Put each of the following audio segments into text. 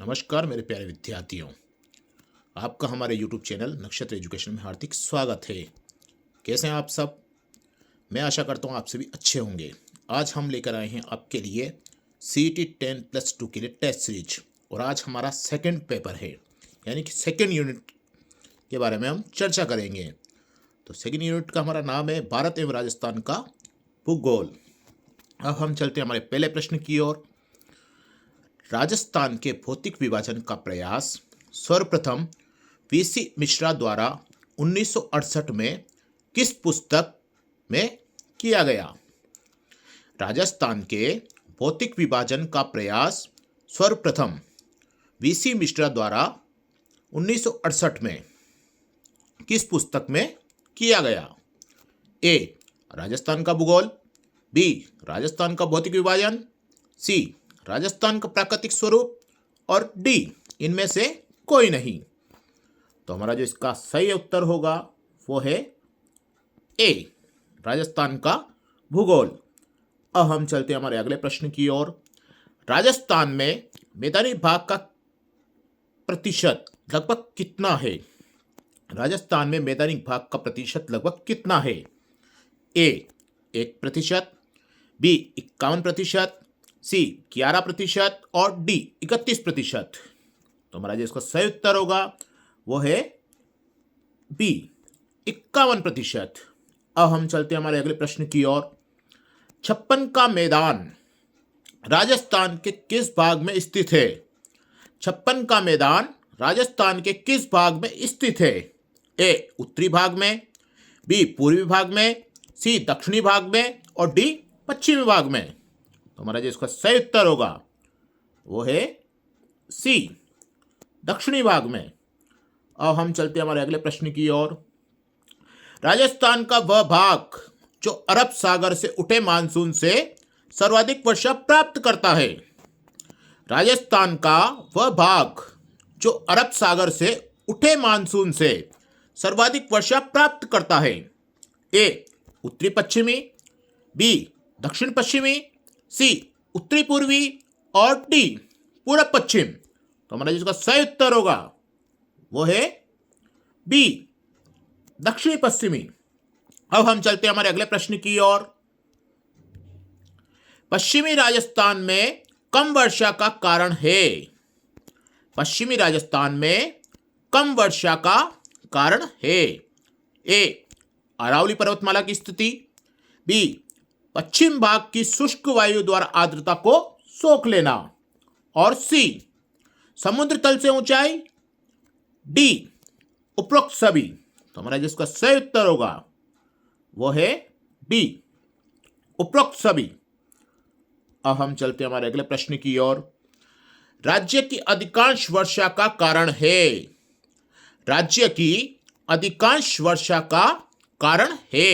नमस्कार मेरे प्यारे विद्यार्थियों, आपका हमारे YouTube चैनल नक्षत्र एजुकेशन में हार्दिक स्वागत है। कैसे हैं आप सब? मैं आशा करता हूं आप सभी अच्छे होंगे। आज हम लेकर आए हैं आपके लिए CET 10+2 के लिए टेस्ट सीरीज और आज हमारा सेकंड पेपर है, यानी कि सेकंड यूनिट के बारे में हम चर्चा करेंगे। तो सेकंड यूनिट का हमारा नाम है भारत एवं राजस्थान का भूगोल। अब हम चलते हैं हमारे पहले प्रश्न की ओर। राजस्थान के भौतिक विभाजन का प्रयास सर्वप्रथम VC मिश्रा द्वारा 1968 में किस पुस्तक में किया गया? राजस्थान के भौतिक विभाजन का प्रयास सर्वप्रथम VC मिश्रा द्वारा 1968 में किस पुस्तक में किया गया? A. राजस्थान का भूगोल, B. राजस्थान का भौतिक विभाजन, C. राजस्थान का प्राकृतिक स्वरूप और D. इनमें से कोई नहीं। तो हमारा जो इसका सही उत्तर होगा वो है A. राजस्थान का भूगोल। अब हम चलते हैं हमारे अगले प्रश्न की ओर। राजस्थान में मैदानी भाग का प्रतिशत लगभग कितना है? राजस्थान में मैदानी भाग का प्रतिशत लगभग कितना है? A. 1%, B. 51%, C. 11% और D. 31%। तो हमारा जो इसका सही उत्तर होगा वो है B. 51%। अब हम चलते हैं हमारे अगले प्रश्न की ओर। 56 का मैदान राजस्थान के किस भाग में स्थित है? 56 का मैदान राजस्थान के किस भाग में स्थित है? A. उत्तरी भाग में, B. पूर्वी भाग में, C. दक्षिणी भाग में और D. पश्चिमी भाग में। तो हमारा जो इसका सही उत्तर होगा वो है C. दक्षिणी भाग में। अब हम चलते हैं हमारे अगले प्रश्न की ओर। राजस्थान का वह भाग जो अरब सागर से उठे मानसून से सर्वाधिक वर्षा प्राप्त करता है। राजस्थान का वह भाग जो अरब सागर से उठे मानसून से सर्वाधिक वर्षा प्राप्त करता है। A. उत्तरी पश्चिमी, B. दक्षिण पश्चिमी, C. उत्तरी पूर्वी और D. पूरब पश्चिम। तो हमारा जिसका सही उत्तर होगा वो है B. दक्षिणी पश्चिमी। अब हम चलते हैं हमारे अगले प्रश्न की ओर। पश्चिमी राजस्थान में कम वर्षा का कारण है। पश्चिमी राजस्थान में कम वर्षा का कारण है। A. अरावली पर्वतमाला की स्थिति, B. पश्चिम भाग की शुष्क वायु द्वारा आर्द्रता को सोख लेना और C. समुद्र तल से ऊंचाई, D. उपरोक्त सभी। तो हमारा जिसका सही उत्तर होगा वो है B. उपरोक्त सभी। अब हम चलते हैं हमारे अगले प्रश्न की ओर। राज्य की अधिकांश वर्षा का कारण है। राज्य की अधिकांश वर्षा का कारण है।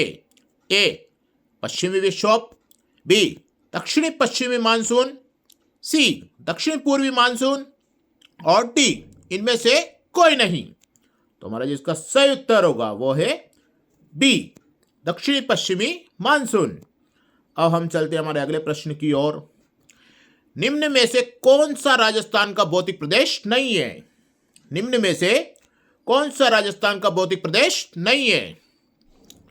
A. पश्चिमी विक्षोभ, B. दक्षिणी पश्चिमी मानसून, C. दक्षिण पूर्वी मानसून और D. इनमें से कोई नहीं। तो हमारा जिसका सही उत्तर होगा वो है B. दक्षिणी पश्चिमी मानसून। अब हम चलते हैं हमारे अगले प्रश्न की ओर। निम्न में से कौन सा राजस्थान का भौतिक प्रदेश नहीं है? निम्न में से कौन सा राजस्थान का भौतिक प्रदेश नहीं है?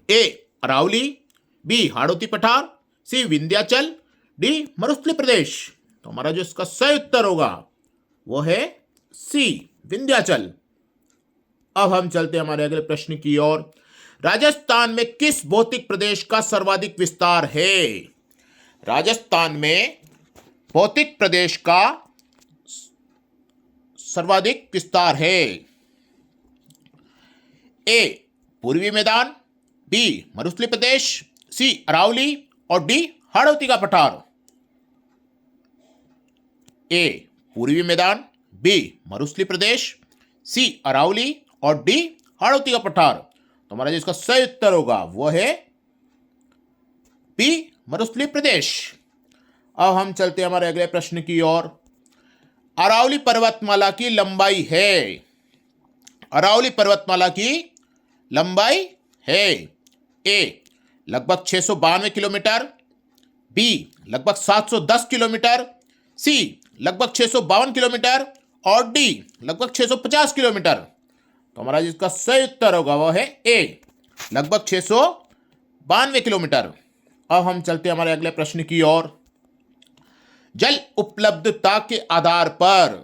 A. अरावली, B. हाड़ौती पठार, C. विंध्याचल, D. मरुस्थली प्रदेश। तो हमारा जो इसका सही उत्तर होगा वो है C. विंध्याचल। अब हम चलते हैं हमारे अगले प्रश्न की ओर। राजस्थान में किस भौतिक प्रदेश का सर्वाधिक विस्तार है? राजस्थान में भौतिक प्रदेश का सर्वाधिक विस्तार है। A. पूर्वी मैदान, B. मरुस्थली प्रदेश, C. अरावली और D. हाड़ौती का पठार। A. पूर्वी मैदान, B. मरुस्थली प्रदेश, C. अरावली और D. हाड़ौती का पठार। तो हमारा जो इसका सही उत्तर होगा वो है B. मरुस्थली प्रदेश। अब हम चलते हैं हमारे अगले प्रश्न की ओर। अरावली पर्वतमाला की लंबाई है। अरावली पर्वतमाला की लंबाई है। A. लगभग 692 किलोमीटर, B. लगभग 710 किलोमीटर, C. लगभग 652 किलोमीटर और डी लगभग 650 किलोमीटर। तो हमारा जिसका सही उत्तर होगा वो है ए, लगभग 692 किलोमीटर। अब हम चलते हैं हमारे अगले प्रश्न की ओर। जल उपलब्धता के आधार पर,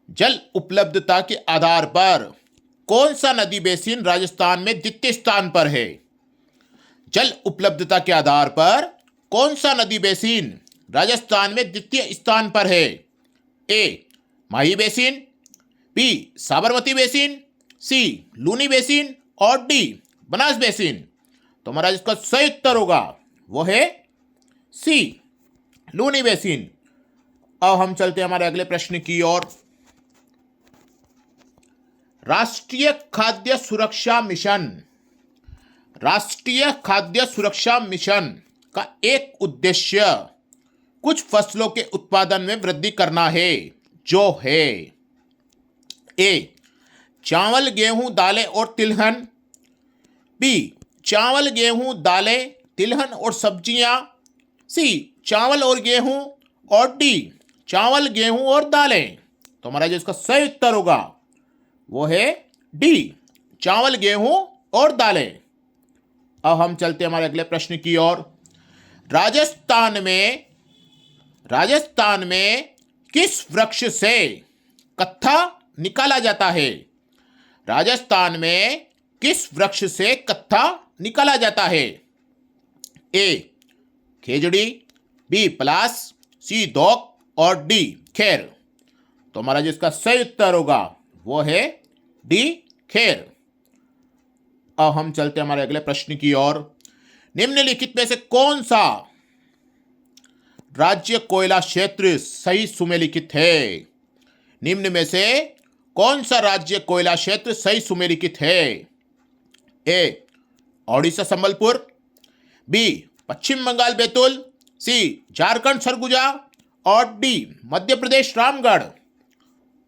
जल उपलब्धता के आधार पर कौन सा नदी बेसिन राजस्थान में द्वितीय स्थान पर है? जल उपलब्धता के आधार पर कौन सा नदी बेसिन राजस्थान में द्वितीय स्थान पर है? ए माही बेसिन, बी साबरमती बेसिन, सी लूनी बेसिन और डी बनास बेसिन। तो हमारा इसका सही उत्तर होगा वो है सी लूनी बेसिन। अब हम चलते हैं हमारे अगले प्रश्न की ओर। राष्ट्रीय खाद्य सुरक्षा मिशन, राष्ट्रीय खाद्य सुरक्षा मिशन का एक उद्देश्य कुछ फसलों के उत्पादन में वृद्धि करना है, जो है ए चावल गेहूं दालें और तिलहन, बी चावल गेहूं दालें तिलहन और सब्जियां, सी चावल और गेहूं और डी चावल गेहूं और दालें। तो हमारा जो इसका सही उत्तर होगा वो है डी चावल गेहूं और दालें। अब हम चलते हैं हमारे अगले प्रश्न की ओर। राजस्थान में किस वृक्ष से कत्था निकाला जाता है? राजस्थान में किस वृक्ष से कत्था निकाला जाता है? ए खेजड़ी, बी पलास, सी दोक और डी खेर। तो हमारा जिसका सही उत्तर होगा वो है डी खेर। अब हम चलते हैं हमारे अगले प्रश्न की ओर। निम्नलिखित में से कौन सा राज्य कोयला क्षेत्र सही सुमेलिखित है? निम्न में से कौन सा राज्य कोयला क्षेत्र सही सुमेलिखित है? ए ओडिशा संबलपुर, बी पश्चिम बंगाल बैतूल, सी झारखंड सरगुजा और डी मध्य प्रदेश रामगढ़।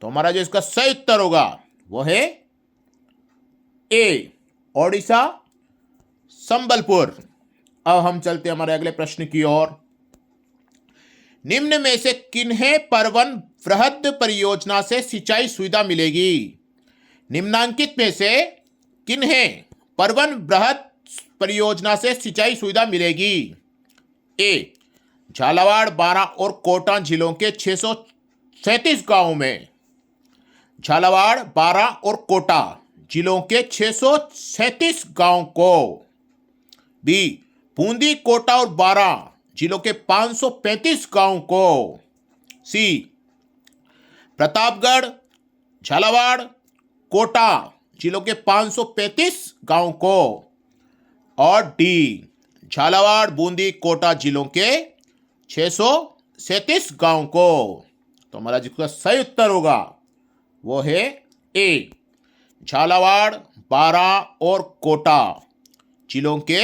तो हमारा जो इसका सही उत्तर होगा वो है ए ओडिशा संबलपुर। अब हम चलते हैं हमारे अगले प्रश्न की ओर। निम्न में से किन्हें परवन वृहद परियोजना से सिंचाई सुविधा मिलेगी? निम्नांकित में से किन्हें परवन वृहद परियोजना से सिंचाई सुविधा मिलेगी? ए झालावाड़, बारां और कोटा जिलों के 637 गांवों में, झालावाड़, बारां और कोटा जिलों के 637 गांव को, बी बूंदी, कोटा और बारां जिलों के 535 गांव को, सी प्रतापगढ़, झालावाड़, कोटा जिलों के 535 गांव को और डी झालावाड़, बूंदी, कोटा जिलों के 637 गांव को। तो हमारा जिसका सही उत्तर होगा वो है ए झालावाड़, बारां और कोटा जिलों के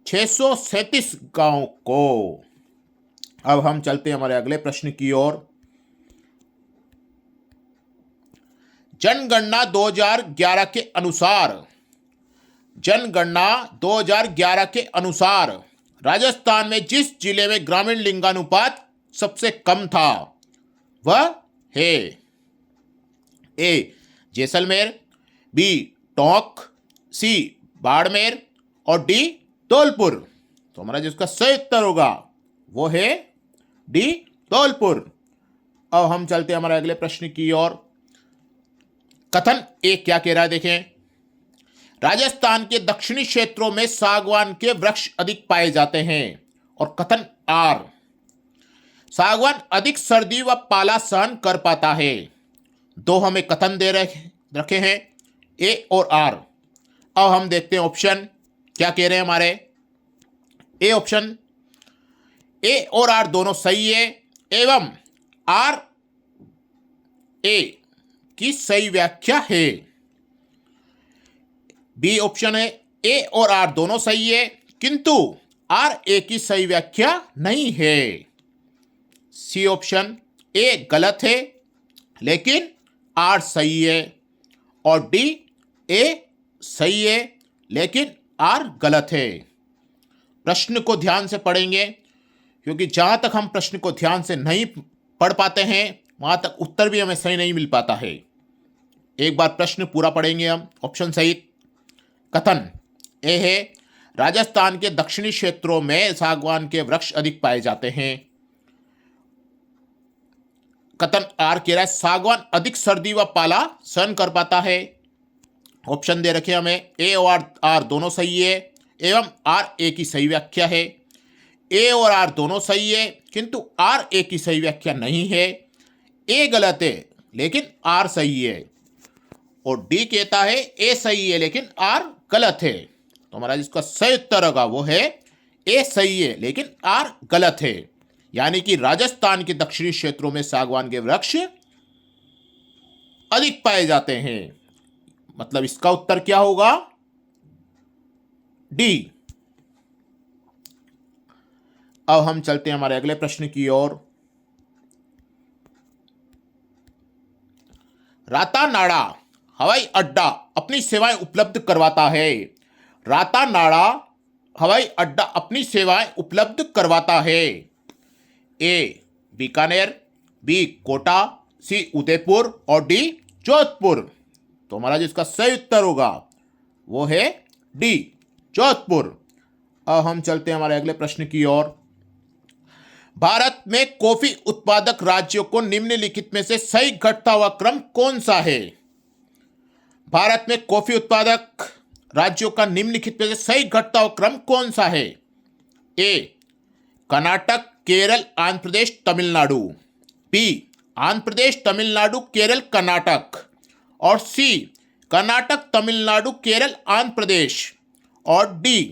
637 गांव को। अब हम चलते हैं हमारे अगले प्रश्न की ओर। जनगणना 2011 के अनुसार, जनगणना 2011 के अनुसार राजस्थान में जिस जिले में ग्रामीण लिंगानुपात सबसे कम था वह है? ए जैसलमेर, बी टोंक, सी बाड़मेर और डी धौलपुर। तो हमारा जिसका सही उत्तर होगा वो है डी धौलपुर। अब हम चलते हैं हमारे अगले प्रश्न की ओर। कथन ए क्या कह रहा है देखें। राजस्थान के दक्षिणी क्षेत्रों में सागवान के वृक्ष अधिक पाए जाते हैं। और कथन आर सागवान अधिक सर्दी व पाला सहन कर पाता है। दो हमें कथन दे रखे हैं ए और आर। अब हम देखते हैं ऑप्शन क्या कह रहे हैं हमारे। ए ऑप्शन ए और आर दोनों सही है एवं आर ए की सही व्याख्या है। बी ऑप्शन है ए और आर दोनों सही है किंतु आर ए की सही व्याख्या नहीं है। सी ऑप्शन ए गलत है लेकिन आर सही है और डी ए सही है लेकिन आर गलत है। प्रश्न को ध्यान से पढ़ेंगे क्योंकि जहां तक हम प्रश्न को ध्यान से नहीं पढ़ पाते हैं वहां तक उत्तर भी हमें सही नहीं मिल पाता है। एक बार प्रश्न पूरा पढ़ेंगे हम ऑप्शन सहित। कथन ए है, राजस्थान के दक्षिणी क्षेत्रों में सागवान के वृक्ष अधिक पाए जाते हैं। कथन आर कह रहा है, सागवान अधिक सर्दी व पाला सहन कर पाता है। ऑप्शन दे रखे हमें, ए और आर दोनों सही है एवं आर ए की सही व्याख्या है। ए और आर दोनों सही है किंतु आर ए की सही व्याख्या नहीं है। ए गलत है लेकिन आर सही है। और डी कहता है ए सही है लेकिन आर गलत है। तो हमारा जिसका सही उत्तर होगा वो है ए सही है लेकिन आर गलत है। यानी कि राजस्थान के दक्षिणी क्षेत्रों में सागवान के वृक्ष अधिक पाए जाते हैं। मतलब इसका उत्तर क्या होगा? डी। अब हम चलते हैं हमारे अगले प्रश्न की ओर। रातानाडा हवाई अड्डा अपनी सेवाएं उपलब्ध करवाता है। रातानाडा हवाई अड्डा अपनी सेवाएं उपलब्ध करवाता है। ए बीकानेर, बी कोटा, सी उदयपुर और डी जोधपुर। तो हमारा जिसका सही उत्तर होगा वो है डी जोधपुर। अब हम चलते हैं हमारे अगले प्रश्न की ओर। भारत में कॉफी उत्पादक राज्यों को निम्नलिखित में से सही घटता हुआ क्रम कौन सा है? भारत में कॉफी उत्पादक राज्यों का निम्नलिखित में से सही घटता हुआ क्रम कौन सा है? ए कर्नाटक, केरल, आंध्र प्रदेश, तमिलनाडु। बी आंध्र प्रदेश, तमिलनाडु, केरल, कर्नाटक। और सी कर्नाटक, तमिलनाडु, केरल, आंध्र प्रदेश। और डी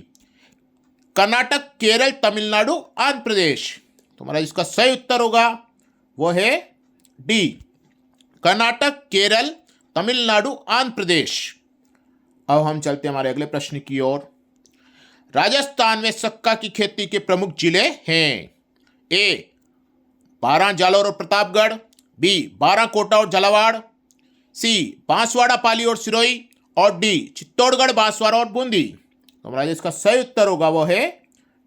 कर्नाटक, केरल, तमिलनाडु, आंध्र प्रदेश। तो हमारा जिसका सही उत्तर होगा वो है डी कर्नाटक, केरल, तमिलनाडु, आंध्र प्रदेश। अब हम चलते हैं हमारे अगले प्रश्न की ओर। राजस्थान में सक्का की खेती के प्रमुख जिले हैं। ए बारां, जालौर और प्रतापगढ़। बी बाराकोटा और झालावाड़। सी बांसवाड़ा, पाली और सिरोही। और डी चित्तौड़गढ़, बांसवाड़ा और बूंदी। तो हमारा जिसका सही उत्तर होगा वो है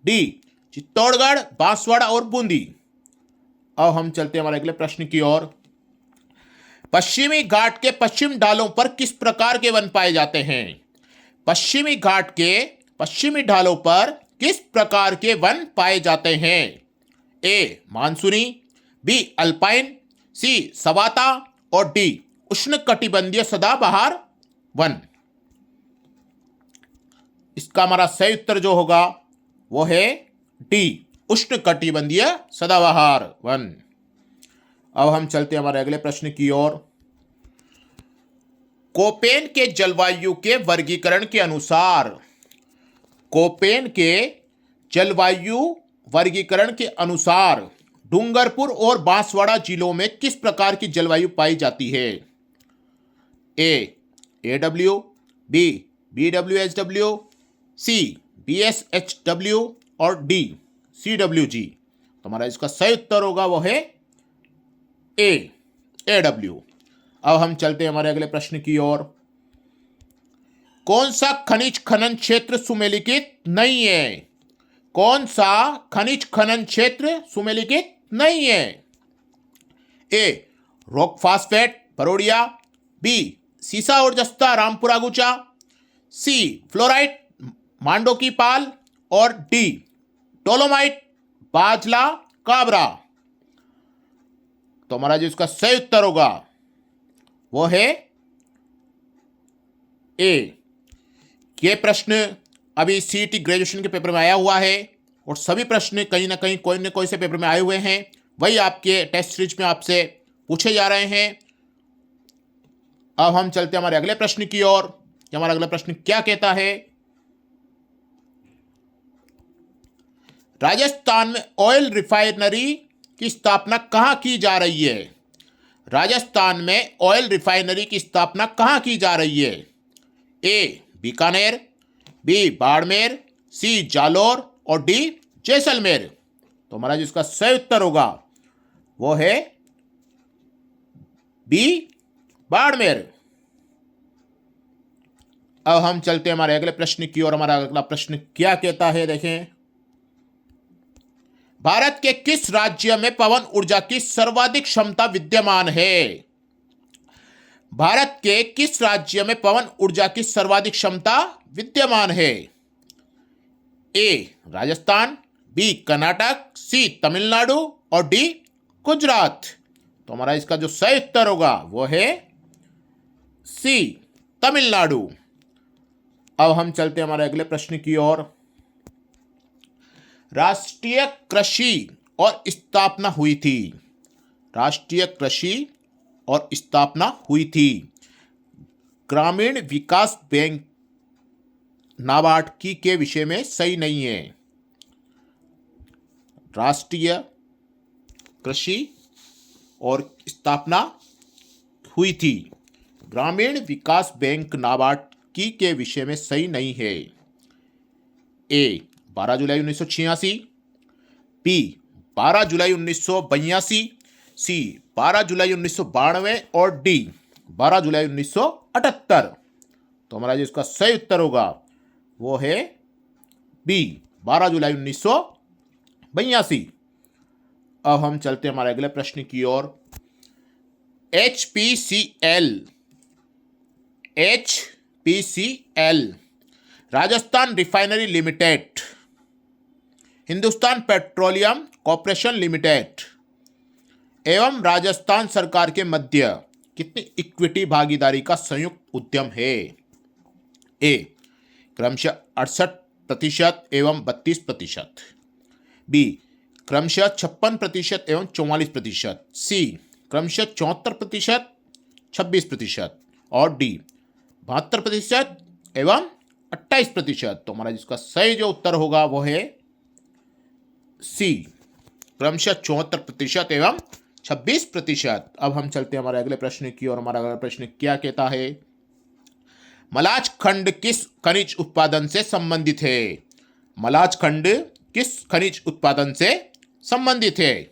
डी चित्तौड़गढ़, बांसवाड़ा और बूंदी। अब हम चलते हैं हमारे अगले प्रश्न की ओर। पश्चिमी घाट के पश्चिम ढालों पर किस प्रकार के वन पाए जाते हैं? पश्चिमी घाट के पश्चिमी ढालों पर किस प्रकार के वन पाए जाते हैं? ए मानसूनी, बी अल्पाइन, सी सवाता और डी उष्णकटिबंधीय सदाबहार वन। इसका हमारा सही उत्तर जो होगा वो है डी उष्णकटिबंधीय सदाबहार वन। अब हम चलते हैं हमारे अगले प्रश्न की ओर। कोपेन के जलवायु के वर्गीकरण के अनुसार, कोपेन के जलवायु वर्गीकरण के अनुसार डूंगरपुर और बांसवाड़ा जिलों में किस प्रकार की जलवायु पाई जाती है? ए AW, बी BWSW, सी BSHW और डी CWG। तो हमारा इसका सही उत्तर होगा वो है ए AW। अब हम चलते हैं हमारे अगले प्रश्न की ओर। कौन सा खनिज खनन क्षेत्र सुमेलित नहीं है? कौन सा खनिज खनन क्षेत्र सुमेलित नहीं है? ए रॉक फास्फेट बरोडिया, बी सीसा और जस्ता रामपुरा गुचा, सी फ्लोराइट मांडो की पाल और डी डोलोमाइट बाजला काबरा। तो हमारा जो इसका सही उत्तर होगा वो है ए। ये प्रश्न अभी सीईटी ग्रेजुएशन के पेपर में आया हुआ है और सभी प्रश्न कहीं ना कहीं कोई न कोई से पेपर में आए हुए हैं, वही आपके टेस्ट सीरीज में आपसे पूछे जा रहे हैं। अब हम चलते हैं हमारे अगले प्रश्न की ओर कि हमारा अगला प्रश्न क्या कहता है। राजस्थान में ऑयल रिफाइनरी की स्थापना कहां की जा रही है? राजस्थान में ऑयल रिफाइनरी की स्थापना कहां की जा रही है? ए बीकानेर, बी बाड़मेर, सी जालौर और डी जैसलमेर। तो हमारा जिसका सही उत्तर होगा वो है बी बाड़मेर। अब हम चलते हैं हमारे अगले प्रश्न की ओर। हमारा अगला प्रश्न क्या कहता है देखें। भारत के किस राज्य में पवन ऊर्जा की सर्वाधिक क्षमता विद्यमान है? भारत के किस राज्य में पवन ऊर्जा की सर्वाधिक क्षमता विद्यमान है? ए राजस्थान, बी कर्नाटक, सी तमिलनाडु और डी गुजरात। तो हमारा इसका जो सही उत्तर होगा वो है सी तमिलनाडु। अब हम चलते हैं हमारे अगले प्रश्न की ओर। राष्ट्रीय कृषि और स्थापना हुई थी। राष्ट्रीय कृषि और स्थापना हुई थी। ग्रामीण विकास बैंक नाबार्ड की के विषय में सही नहीं है। राष्ट्रीय कृषि और स्थापना हुई थी। ग्रामीण विकास बैंक नाबार्ड की के विषय में सही नहीं है। ए 12 जुलाई 1986, बी 12 जुलाई 1982, सी 12 जुलाई 1992 और डी 12 जुलाई 1978। तो हमारा जो इसका सही उत्तर होगा वो है बी 12 जुलाई 1982। अब हम चलते हैं हमारे अगले प्रश्न की ओर। HPCL Rajasthan refinery limited, Hindustan petroleum corporation limited एवं राजस्थान सरकार के मध्य कितनी इक्विटी भागीदारी का संयुक्त उद्यम है? ए क्रमशः 68% एवं 32%, बी क्रमशः 56% एवं 44%, सी क्रमशः 74%, 26% और डी 72% एवं 28%। तो हमारा जिसका सही जो उत्तर होगा वो है सी क्रमशः 74% एवं 26%। अब हम चलते हैं हमारे अगले प्रश्न की और हमारा अगला प्रश्न क्या कहता है? मलाज खंड किस खनिज उत्पादन से संबंधित है? मलाज खंड किस खनिज उत्पादन से संबंधित है?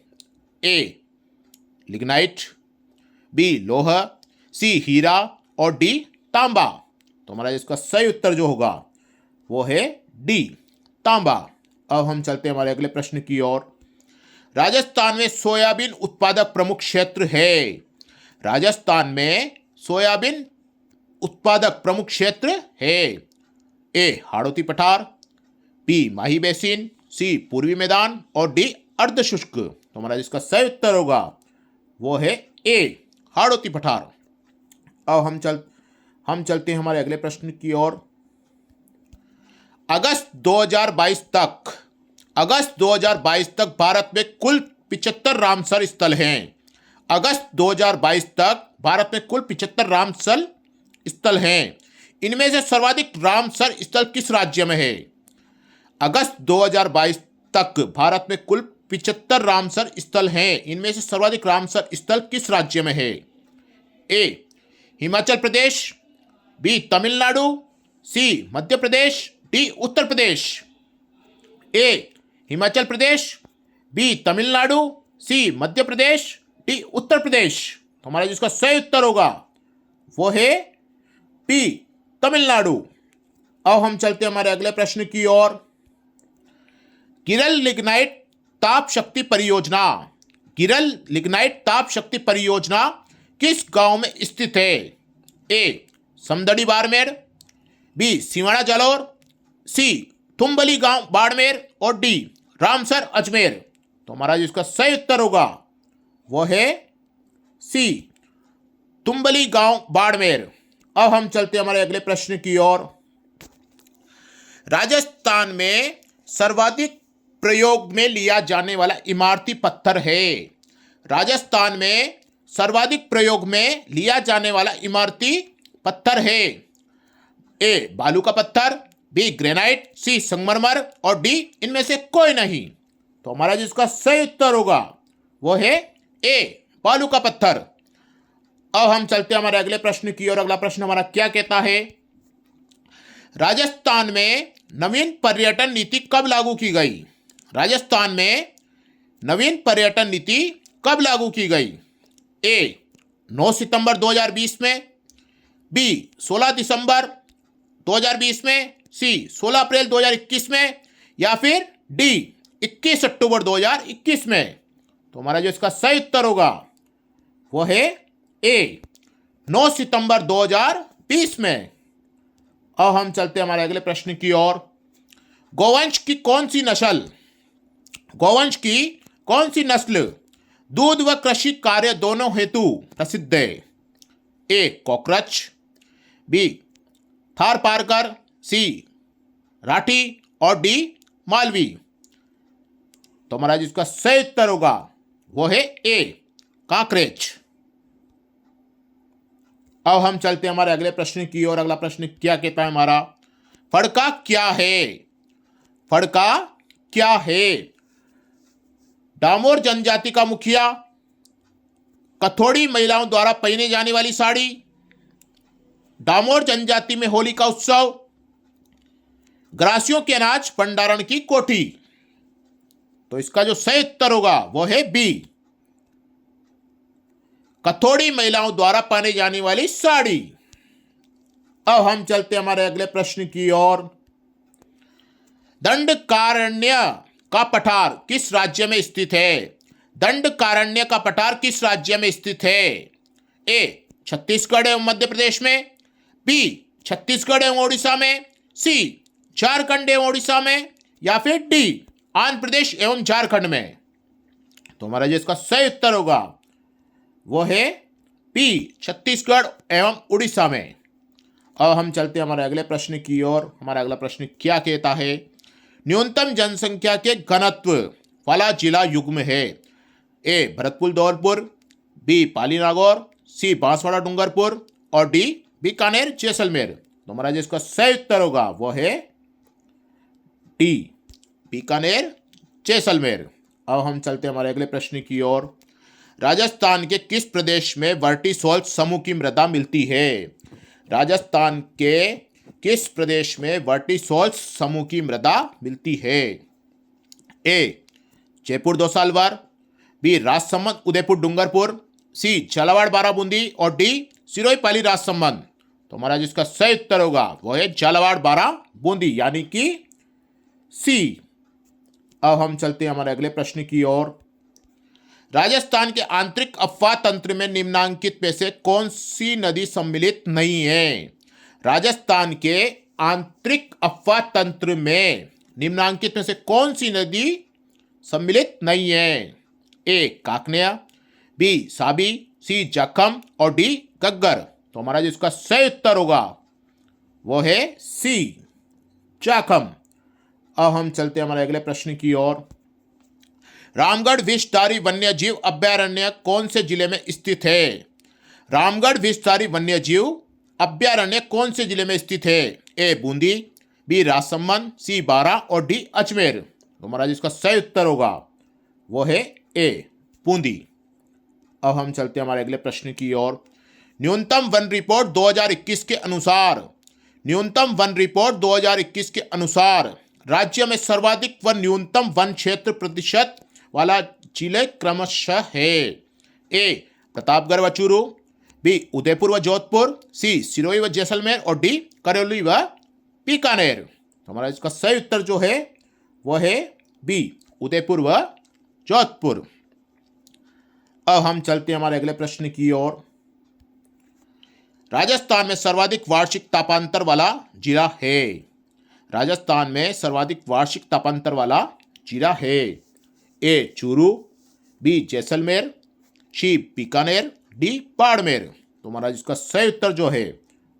ए लिग्नाइट, बी लौह, सी हीरा और डी तांबा। तो हमारा इसका सही उत्तर जो होगा वो है डी तांबा। अब हम चलते हैं हमारे अगले प्रश्न की ओर। राजस्थान में सोयाबीन उत्पादक प्रमुख क्षेत्र है। राजस्थान में सोयाबीन उत्पादक प्रमुख क्षेत्र है। ए हाड़ौती पठार, बी माही बेसिन, सी पूर्वी मैदान और डी अर्धशुष्क। तो हमारा जिसका सही उत्तर होगा वो है ए हाड़ौती पठार। अब हम चलते हैं हमारे अगले प्रश्न की ओर। अगस्त 2022 तक भारत में कुल 75 रामसर स्थल हैं। अगस्त 2022 तक भारत में कुल 75 रामसर स्थल हैं। इनमें से सर्वाधिक रामसर स्थल किस राज्य में है? अगस्त 2022 तक भारत में कुल 75 रामसर स्थल हैं। इनमें से सर्वाधिक रामसर स्थल किस राज्य में है? ए हिमाचल प्रदेश, बी तमिलनाडु, सी मध्य प्रदेश, डी उत्तर प्रदेश। ए हिमाचल प्रदेश, बी तमिलनाडु, सी मध्य प्रदेश, डी उत्तर प्रदेश। तो हमारा जिसका सही उत्तर होगा वो है बी तमिलनाडु। अब हम चलते हैं हमारे अगले प्रश्न की ओर। गिरल लिग्नाइट ताप शक्ति परियोजना, गिरल लिग्नाइट ताप शक्ति परियोजना किस गांव में स्थित है? ए समदड़ी बाड़मेर, बी सिवाड़ा जालौर, सी तुंबली गांव बाड़मेर और डी रामसर अजमेर। तो हमारा जिसका सही उत्तर होगा वो है सी तुंबली गांव बाड़मेर। अब हम चलते हैं हमारे अगले प्रश्न की ओर। राजस्थान में सर्वाधिक प्रयोग में लिया जाने वाला इमारती पत्थर है। राजस्थान में सर्वाधिक प्रयोग में लिया जाने वाला इमारती पत्थर है। ए बालू का पत्थर, बी ग्रेनाइट, सी संगमरमर और डी इनमें से कोई नहीं। तो हमारा जिसका सही उत्तर होगा वो है ए बालू का पत्थर। अब हम चलते हैं हमारे अगले प्रश्न की ओर। अगला प्रश्न हमारा क्या कहता है? राजस्थान में नवीन पर्यटन नीति कब लागू की गई? राजस्थान में नवीन पर्यटन नीति कब लागू की गई? ए 9 सितंबर 2020 में, बी 16 दिसंबर 2020 में, सी 16 अप्रैल 2021 में या फिर डी 21 अक्टूबर 2021 में। तो हमारा जो इसका सही उत्तर होगा वो है ए, 9 सितंबर 2020 में। अब हम चलते हैं हमारे अगले प्रश्न की ओर। गोवंश की कौन सी नस्ल, गोवंश की कौन सी नस्ल दूध व कृषि कार्य दोनों हेतु प्रसिद्ध है? ए, कॉकरच, बी, थारपारकर, सी, राठी और डी, मालवी। तो हमारा जिसका सही उत्तर होगा वो है ए, काकरेच। अब हम चलते हैं हमारे अगले प्रश्न की ओर। अगला प्रश्न क्या कहता है हमारा, फड़का क्या है? फड़का क्या है? डामोर जनजाति का मुखिया, कथोड़ी महिलाओं द्वारा पहने जाने वाली साड़ी, डामोर जनजाति में होली का उत्सव, ग्रासियों के अनाज भंडारण की कोठी। तो इसका जो सही उत्तर होगा वो है बी, कथोड़ी महिलाओं द्वारा पहने जाने वाली साड़ी। अब हम चलते हैं हमारे अगले प्रश्न की ओर। दंडकारण्य का पठार किस राज्य में स्थित है? दंडकारण्य का पठार किस राज्य में स्थित है? ए, छत्तीसगढ़ एवं मध्य प्रदेश में, बी, छत्तीसगढ़ एवं ओडिशा में, सी, झारखंड एवं ओडिशा में, या फिर डी, आंध्र प्रदेश एवं झारखंड में। तो हमारा जो इसका सही उत्तर होगा वो है बी, छत्तीसगढ़ एवं उड़ीसा में। अब हम चलते हैं हमारे अगले प्रश्न की ओर। हमारा अगला प्रश्न क्या कहता है, न्यूनतम जनसंख्या के घनत्व वाला जिला युग्म है? ए, भरतपुर धौलपुर, बी, पाली नागौर, सी, बांसवाड़ा डूंगरपुर और डी, बीकानेर जैसलमेर। तो हमारा जिसका सही उत्तर होगा वो है डी, बीकानेर जैसलमेर। अब हम चलते हैं हमारे अगले प्रश्न की ओर। राजस्थान के किस प्रदेश में वर्टिसोल्ट समूह की मृदा मिलती है? राजस्थान के किस प्रदेश में वर्टिसोल्ट समूह की मृदा मिलती है? ए, जयपुर दो सालवार, बी, राजसमंद उदयपुर डूंगरपुर, सी, झालावाड़ बाराबूंदी और डी, सिरोही पाली राजसमंद। तो हमारा जिसका सही उत्तर होगा वो है झालावाड़ बाराबूंदी, यानी कि सी। अब हम चलते हैं हमारे अगले प्रश्न की ओर। राजस्थान के आंतरिक अफवाह तंत्र में निम्नांकित में से कौन सी नदी सम्मिलित नहीं है? राजस्थान के आंतरिक अफवाह तंत्र में निम्नांकित में से कौन सी नदी सम्मिलित नहीं है? ए, काकनिया, बी, साबी, सी, जखम और डी, गग्गर। तो हमारा जिसका सही उत्तर होगा वो है सी, जाखम। अब हम चलते हैं हमारे अगले प्रश्न की ओर। रामगढ़ विषधारी वन्यजीव अभयारण्य कौन से जिले में स्थित है? रामगढ़ विषधारी वन्यजीव अभयारण्य कौन से जिले में स्थित है? ए, बूंदी, बी, राजसमंद, सी, बारा और डी, अजमेर। तो हमारा जिसका सही उत्तर होगा वो है ए, बूंदी। अब हम चलते हैं हमारे अगले प्रश्न की ओर। न्यूनतम वन रिपोर्ट 2021 के अनुसार, न्यूनतम वन रिपोर्ट 2021 के अनुसार राज्य में सर्वाधिक व न्यूनतम वन क्षेत्र प्रतिशत वाला जिले क्रमशः है? ए, प्रतापगढ़ व चूरू, बी, उदयपुर व जोधपुर, सी, सिरोही व जैसलमेर और डी, करौली व बीकानेर। तो हमारा इसका सही उत्तर जो है वो है बी, उदयपुर व जोधपुर। अब हम चलते हैं हमारे अगले प्रश्न की ओर। राजस्थान में सर्वाधिक वार्षिक तापांतर वाला जिला है? राजस्थान में सर्वाधिक वार्षिक तापांतर वाला जिला है? ए, चूरू, बी, जैसलमेर, सी, बीकानेर, डी, बाड़मेर। तो हमारा जिसका सही उत्तर जो है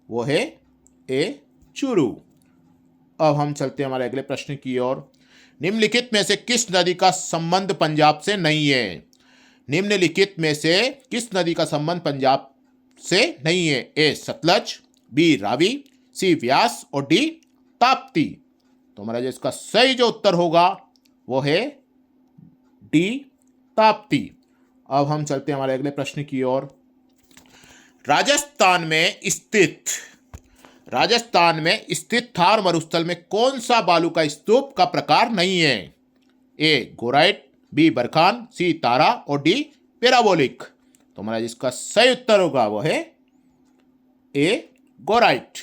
वो है ए, चूरू। अब हम चलते हैं हमारे अगले प्रश्न की ओर। निम्नलिखित में से किस नदी का संबंध पंजाब से नहीं है? निम्नलिखित में से किस नदी का संबंध पंजाब से नहीं है? ए, सतलज, बी, रावी, सी, व्यास और डी, ताप्ती। तो हमारा जो इसका सही जो उत्तर होगा वो है डी, ताप्ती। अब हम चलते हैं हमारे अगले प्रश्न की ओर। राजस्थान में स्थित थार मरुस्थल में कौन सा बालू का स्तूप का प्रकार नहीं है? ए, गोराइट, बी, बरखान, सी, तारा और डी, पैराबोलिक। तो हमारा जिसका सही उत्तर होगा वो है ए, गोराइट।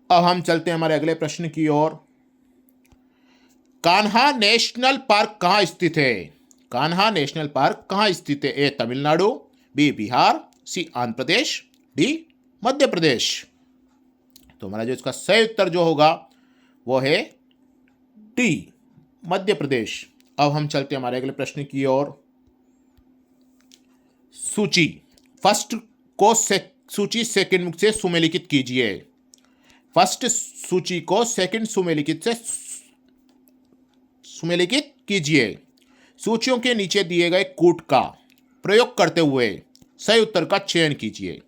अब हम चलते हैं हमारे अगले प्रश्न की ओर। कान्हा नेशनल पार्क कहाँ स्थित है? कान्हा नेशनल पार्क कहाँ स्थित है? ए तमिलनाडु, बी बिहार, सी आंध्र प्रदेश, डी मध्य प्रदेश। तो हमारा जो इसका सही उत्तर जो होगा वो है डी मध्य प्रदेश। अब हम चलते हैं हमारे अगले प्रश्न की ओर। सूची फर्स्ट को सूची सेकंड से सुमेलिखित कीजिए। फर्स्ट सूची को सेकंड सुमेलिखित से सुमेलिखित कीजिए। सूचियों के नीचे दिए गए कूट का प्रयोग करते हुए सही उत्तर का चयन कीजिए।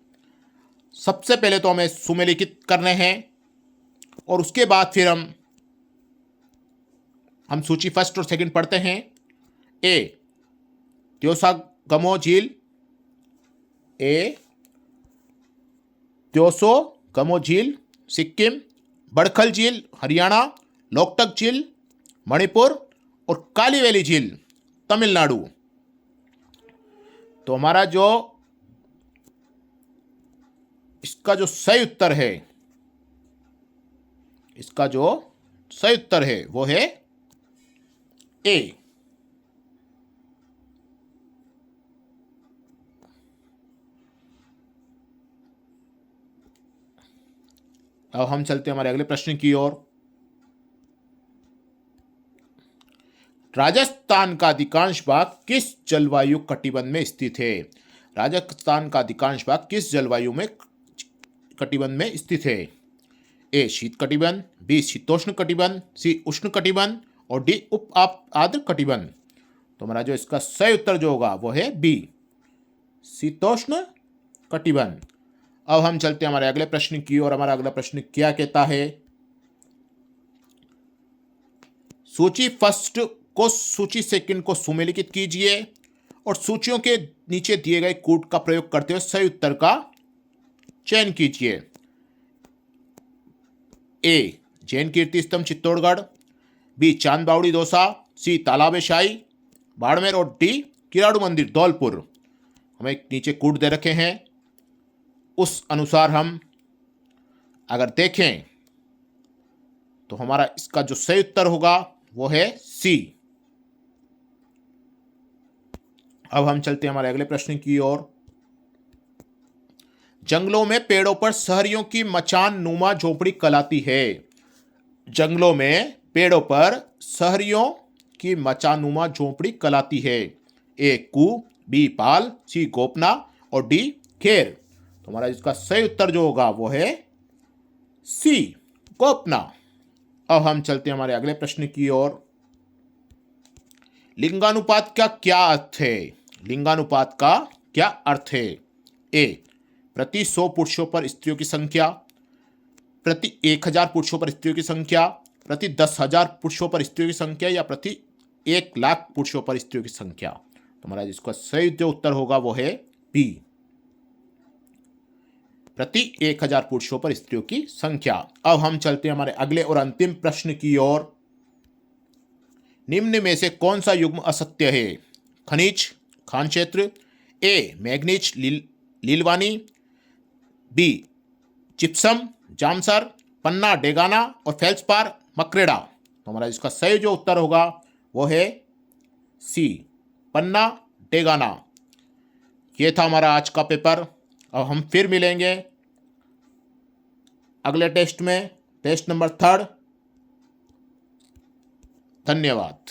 सबसे पहले तो हमें सुमेलिखित करने हैं और उसके बाद फिर हम सूची फर्स्ट और सेकंड पढ़ते हैं। ए त्योसागमो झील, ए त्योसोगमो झील सिक्किम, बड़खल झील हरियाणा, लोकटक झील मणिपुर और काली वैली झील तमिलनाडु। तो हमारा जो इसका जो सही उत्तर है, इसका जो सही उत्तर है वो है ए। अब हम चलते हैं हमारे अगले प्रश्न की ओर। राजस्थान का अधिकांश भाग किस जलवायु कटिबंध में स्थित है? राजस्थान का अधिकांश भाग किस जलवायु में कटिबंध में स्थित है? ए शीत कटिबंध, बी शीतोष्ण कटिबंध, सी उष्ण कटिबंध और डी उप आर्द्र कटिबंध। तो हमारा जो इसका सही उत्तर जो होगा वो है बी शीतोष्ण कटिबंध। अब हम चलते हैं हमारे अगले प्रश्न की ओर। हमारा अगला प्रश्न क्या कहता है? सूची फर्स्ट को सूची सेकंड को सुमेलिखित कीजिए और सूचियों के नीचे दिए गए कूट का प्रयोग करते हुए सही उत्तर का चयन कीजिए। ए जैन कीर्ति स्तंभ चित्तौड़गढ़, बी चांद बावड़ी दौसा, सी तालाब शाही बाड़मेर और डी किराड़ू मंदिर धौलपुर। हमें नीचे कूट दे रखे हैं, उस अनुसार हम अगर देखें तो हमारा इसका जो सही उत्तर होगा वो है सी। अब हम चलते हैं हमारे अगले प्रश्न की ओर। जंगलों में पेड़ों पर शहरियों की मचान नुमा झोपड़ी कहलाती है। जंगलों में पेड़ों पर शहरियों की मचानुमा झोपड़ी कहलाती है। ए कू, बी पाल, सी गोपना और डी खेर। तो हमारा इसका सही उत्तर जो होगा वो है सी गोपना। अब हम चलते हैं हमारे अगले प्रश्न की ओर। लिंगानुपात का क्या अर्थ है? लिंगानुपात का क्या अर्थ है? ए प्रति 100 पुरुषों पर स्त्रियों की संख्या, प्रति 1000 पुरुषों पर स्त्रियों की संख्या, प्रति 10,000 पुरुषों पर स्त्रियों की संख्या या प्रति 1,00,000 पुरुषों पर स्त्रियों की संख्या। तो हमारा जिसका सही जो उत्तर होगा वो है बी प्रति 1000 पुरुषों पर स्त्रियों की संख्या। अब हम चलते हैं हमारे अगले और अंतिम प्रश्न की ओर। निम्न में से कौन सा युग्म असत्य है? खनिज खान क्षेत्र, ए मैग्नीज लीलवानी, बी जिप्सम जामसर, पन्ना डेगाना और फेल्सपार मकरेड़ा। तो हमारा इसका सही जो उत्तर होगा वो है सी पन्ना डेगाना। ये था हमारा आज का पेपर। अब हम फिर मिलेंगे अगले टेस्ट में, टेस्ट नंबर 3। धन्यवाद।